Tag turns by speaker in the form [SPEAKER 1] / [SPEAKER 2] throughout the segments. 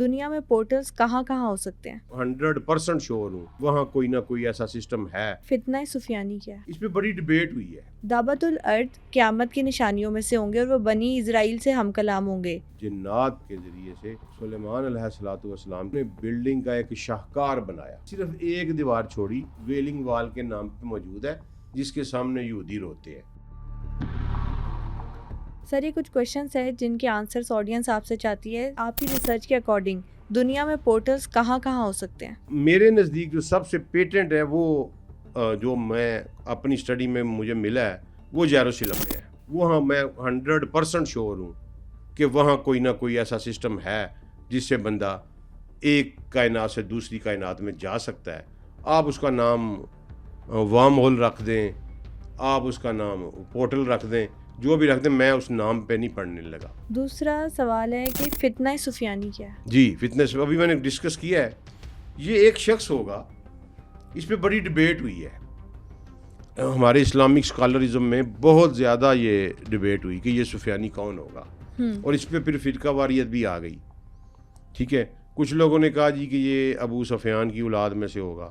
[SPEAKER 1] دنیا میں پورٹلز کہاں کہاں ہو سکتے ہیں؟
[SPEAKER 2] 100% شور ہوں وہاں کوئی نہ کوئی ایسا سسٹم ہے۔
[SPEAKER 1] فتنہ سفیانی کیا ہے؟
[SPEAKER 2] اس پہ بڑی ڈیبیٹ ہوئی ہے۔
[SPEAKER 1] دعوت الارض قیامت کی نشانیوں میں سے ہوں گے اور وہ بنی اسرائیل سے ہم کلام ہوں گے۔
[SPEAKER 2] جنات کے ذریعے سے سلیمان علیہ السلام نے بلڈنگ کا ایک شاہکار بنایا، صرف ایک دیوار چھوڑی، ویلنگ وال کے نام پہ موجود ہے، جس کے سامنے یہودی روتے ہیں۔
[SPEAKER 1] سر یہ کچھ کوشچنس ہیں جن کے آنسرز آڈینس آپ سے چاہتی ہے۔ آپ کی ریسرچ کے اکارڈنگ دنیا میں پورٹلز کہاں کہاں ہو سکتے ہیں؟
[SPEAKER 2] میرے نزدیک جو سب سے پیٹنٹ ہے وہ جو میں اپنی اسٹڈی میں مجھے ملا ہے وہ یروشلم میں ہے۔ وہاں میں 100% شور ہوں کہ وہاں کوئی نہ کوئی ایسا سسٹم ہے جس سے بندہ ایک کائنات سے دوسری کائنات میں جا سکتا ہے۔ آپ اس کا نام وارم ہول رکھ دیں، آپ اس کا نام پورٹل رکھ دیں، جو بھی رکھ دیں، میں اس نام پہ نہیں پڑھنے لگا۔
[SPEAKER 1] دوسرا سوال ہے کہ فتنہ سفیانی کیا ہے؟
[SPEAKER 2] جی، فتنس ابھی میں نے ڈسکس کیا ہے، یہ ایک شخص ہوگا، اس پہ بڑی ڈیبیٹ ہوئی ہے۔ ہمارے اسلامک اسکالرزم میں بہت زیادہ یہ ڈیبیٹ ہوئی کہ یہ سفیانی کون ہوگا، اور اس پہ پھر فرقہ واریت بھی آ گئی۔ ٹھیک ہے، کچھ لوگوں نے کہا جی کہ یہ ابو سفیان کی اولاد میں سے ہوگا،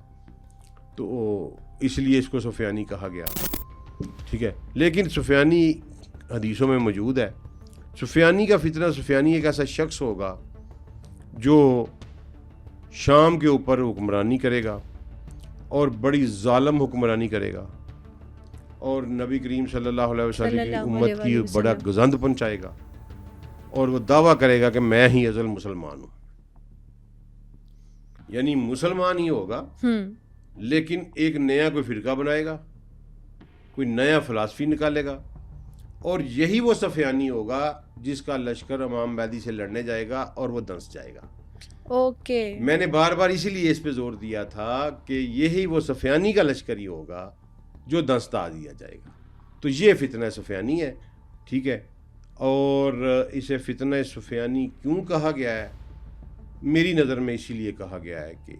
[SPEAKER 2] تو اس لیے اس کو سفیانی کہا گیا۔ ٹھیک ہے، لیکن سفیانی حدیثوں میں موجود ہے۔ سفیانی کا فتنہ، سفیانی ایک ایسا شخص ہوگا جو شام کے اوپر حکمرانی کرے گا اور بڑی ظالم حکمرانی کرے گا، اور نبی کریم صلی اللہ علیہ وسلم کی امت کی بڑا گزند پہنچائے گا، اور وہ دعویٰ کرے گا کہ میں ہی ازل مسلمان ہوں۔ یعنی مسلمان ہی ہوگا، لیکن ایک نیا کوئی فرقہ بنائے گا، کوئی نیا فلسفی نکالے گا، اور یہی وہ سفیانی ہوگا جس کا لشکر امام مہدی سے لڑنے جائے گا اور وہ دنس جائے گا۔
[SPEAKER 1] اوکے،
[SPEAKER 2] میں نے بار بار اسی لیے اس پہ زور دیا تھا کہ یہی وہ سفیانی کا لشکر ہی ہوگا جو دنستا دیا جائے گا۔ تو یہ فتنہ سفیانی ہے۔ ٹھیک ہے، اور اسے فتنہ سفیانی کیوں کہا گیا ہے؟ میری نظر میں اسی لیے کہا گیا ہے کہ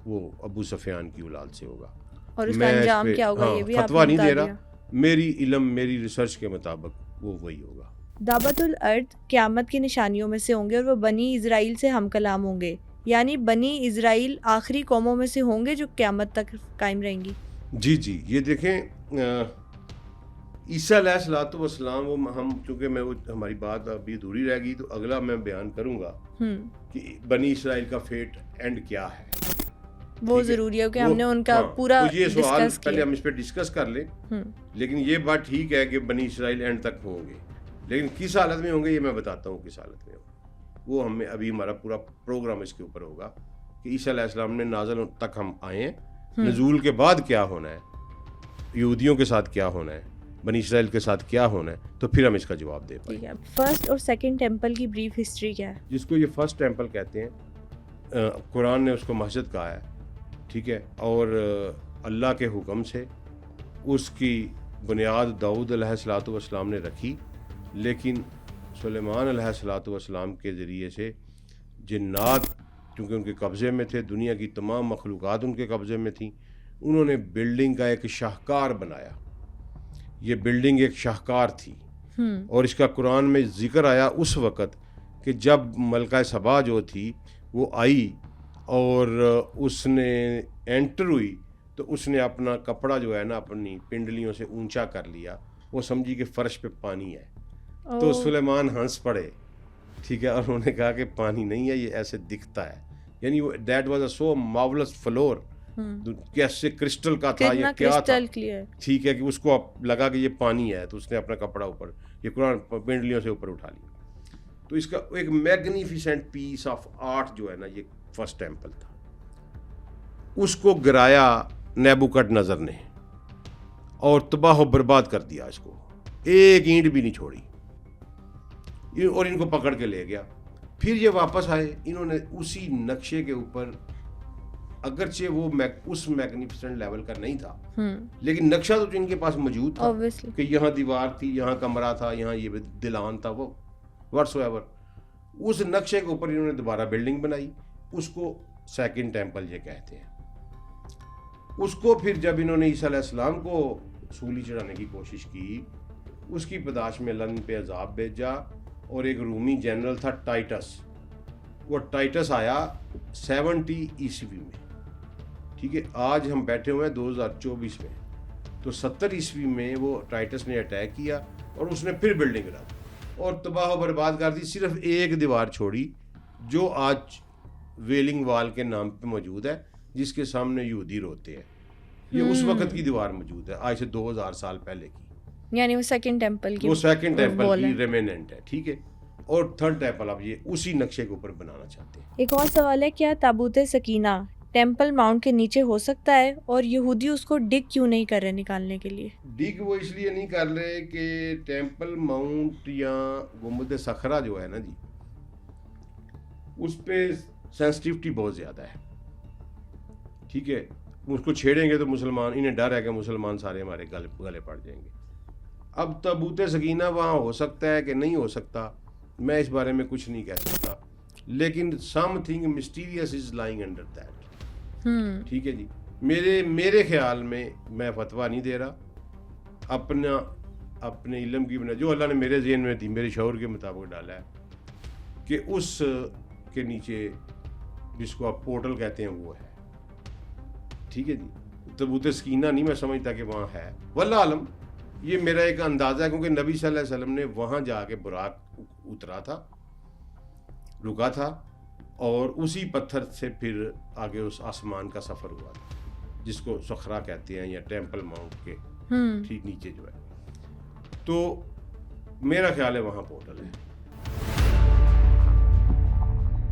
[SPEAKER 2] وہ ابو سفیان کی اولاد سے ہوگا۔
[SPEAKER 1] اور اس کا انجام کیا ہوگا یہ بھی آپ
[SPEAKER 2] فتویٰ
[SPEAKER 1] نے
[SPEAKER 2] نہیں
[SPEAKER 1] بتا
[SPEAKER 2] دے
[SPEAKER 1] دیا۔
[SPEAKER 2] رہا، میری علم، میری ریسرچ کے مطابق وہ وہی ہوگا۔
[SPEAKER 1] دعوت الارض قیامت کی نشانیوں میں سے ہوں گے اور وہ بنی اسرائیل سے ہم کلام ہوں گے، یعنی بنی اسرائیل آخری قوموں میں سے ہوں گے جو قیامت تک قائم رہیں گی۔
[SPEAKER 2] جی جی، یہ دیکھیں، عیسیٰ علیہ الصلوۃ والسلام، وہ ہم چونکہ ہماری بات ابھی ادھوری رہ گئی، تو اگلا میں بیان کروں گا کہ بنی اسرائیل کا فیٹ اینڈ کیا ہے۔
[SPEAKER 1] وہ ضروری ہے کہ ہم نے ان کا پورا
[SPEAKER 2] یہ سوال
[SPEAKER 1] ڈسکس
[SPEAKER 2] پہلے
[SPEAKER 1] کیا۔
[SPEAKER 2] ہم اس پہ ڈسکس کر لیں، لیکن یہ بات ٹھیک ہے کہ بنی اسرائیل اینڈ تک ہوں گے، لیکن کس حالت میں ہوں گے یہ میں بتاتا ہوں کس حالت میں ہوں گے۔ وہ ہمیں ابھی ہمارا پورا پروگرام اس کے اوپر ہوگا کہ عیسیٰ علیہ السلام نے نازل تک ہم آئے ہیں، نزول کے بعد کیا ہونا ہے، یہودیوں کے ساتھ کیا ہونا ہے، بنی اسرائیل کے ساتھ کیا ہونا ہے، تو پھر ہم اس کا جواب دے پائیں گے۔
[SPEAKER 1] فرسٹ اور سیکنڈ ٹیمپل کی بریف ہسٹری کیا ہے؟
[SPEAKER 2] جس کو یہ فرسٹ ٹیمپل کہتے ہیں، قرآن نے اس کو مسجد کہا ہے۔ ٹھیک ہے، اور اللہ کے حکم سے اس کی بنیاد داؤد علیہ السلام نے رکھی، لیکن سلیمان علیہ السلام کے ذریعے سے جنات چونکہ ان کے قبضے میں تھے، دنیا کی تمام مخلوقات ان کے قبضے میں تھیں، انہوں نے بلڈنگ کا ایک شاہکار بنایا۔ یہ بلڈنگ ایک شاہکار تھی، اور اس کا قرآن میں ذکر آیا اس وقت کہ جب ملکہ سبا جو تھی وہ آئی اور اس نے انٹر ہوئی، تو اس نے اپنا کپڑا جو ہے نا اپنی پنڈلیوں سے اونچا کر لیا، وہ سمجھی کہ فرش پہ پانی ہے، تو سلیمان ہنس پڑے۔ ٹھیک ہے، اور انہوں نے کہا کہ پانی نہیں ہے، یہ ایسے دکھتا ہے، یعنی that was a so marvellous floor, کیسے کرسٹل کا تھا، یہ کیا تھا۔ ٹھیک ہے، کہ اس کو لگا کہ یہ پانی ہے، تو اس نے اپنا کپڑا اوپر، یہ قرآن پنڈلیوں سے اوپر اٹھا لیا۔ تو اس کا ایک میگنیفیسنٹ پیس آف آرٹ جو ہے نا، یہ فرسٹ ٹیمپل تھا۔ اس کو گرایا نیبوکڈ نظر نے اور تباہ و برباد کر دیا، اس کو ایک اینٹ بھی نہیں چھوڑی، اور ان کو پکڑ کے لے گیا۔ پھر یہ واپس آئے، انہوں نے اسی نقشے کے اوپر، اگرچہ وہ اس میگنیفیسنٹ لیول کا نہیں تھا، لیکن نقشہ تو ان کے پاس موجود تھا کہ یہاں دیوار تھی، یہاں کمرہ تھا، یہاں یہ دلان تھا، وہ واٹس ایور، اس نقشے کے اوپر انہوں نے دوبارہ بلڈنگ بنائی، اس کو سیکنڈ ٹیمپل یہ کہتے ہیں۔ اس کو پھر جب انہوں نے عیسیٰ علیہ السلام کو سولی چڑھانے کی کوشش کی، اس کی پاداش میں اللہ نے پہ عذاب بھیجا، اور ایک رومی جنرل تھا ٹائٹس، وہ ٹائٹس آیا 70 عیسوی میں، ٹھیک ہے، آج ہم بیٹھے ہوئے ہیں 2024 میں، تو 70 عیسوی میں وہ ٹائٹس نے اٹیک کیا اور اس نے پھر بلڈنگ گرا دی اور تباہ و برباد کر دی، صرف ایک دیوار چھوڑی جو آج ویلنگ وال کے نام پہ موجود ہے، جس کے سامنے یہودی روتے ہیں. یہ اس وقت کی دیوار موجود ہے، آج سے 2000 سال پہلے کی،
[SPEAKER 1] یعنی وہ سیکنڈ ٹیمپل کی
[SPEAKER 2] وہ سیکنڈ ٹیمپل
[SPEAKER 1] وال
[SPEAKER 2] کی
[SPEAKER 1] ہے.
[SPEAKER 2] ریمیننٹ ہے، ٹھیک ہے. اور تھرڈ ٹیمپل اب یہ اسی نقشے کے اوپر بنانا چاہتے ہیں.
[SPEAKER 1] ایک اور سوال ہے، کیا تابوت سکینہ ٹیمپل ماؤنٹ کے نیچے ہو سکتا ہے، اور یہودی اس کو ڈگ کیوں نہیں کر رہے نکالنے کے لیے؟
[SPEAKER 2] ڈگ وہ اس لیے نہیں کر رہے کہ ٹیمپل ماؤنٹ یا گنبد صخرہ جو ہے نا جی، اس پہ سینسٹیوٹی بہت زیادہ ہے، ٹھیک ہے. اس کو چھیڑیں گے تو مسلمان، انہیں ڈر ہے کہ مسلمان سارے ہمارے گلے پڑ جائیں گے. اب تابوت سکینہ وہاں ہو سکتا ہے کہ نہیں ہو سکتا، میں اس بارے میں کچھ نہیں کہہ سکتا، لیکن some thing مسٹیریس is lying under that, ٹھیک ہے جی. میرے خیال میں فتویٰ نہیں دے رہا، اپنے علم کی بنا جو اللہ نے میرے ذہن میں تھی، میرے شعور کے مطابق ڈالا ہے کہ اس کے نیچے جس کو آپ پورٹل کہتے ہیں وہ ہے، ٹھیک ہے جی. تابوت سکینہ نہیں میں سمجھتا کہ وہاں ہے، واللہ عالم. یہ میرا ایک اندازہ ہے کیونکہ نبی صلی اللہ علیہ وسلم نے وہاں جا کے براق اترا تھا، رکا تھا، اور اسی پتھر سے پھر آگے اس آسمان کا سفر ہوا تھا جس کو صخرہ کہتے ہیں یا ٹیمپل ماؤنٹ کے ٹھیک نیچے جو ہے. تو میرا خیال ہے وہاں پورٹل ہے.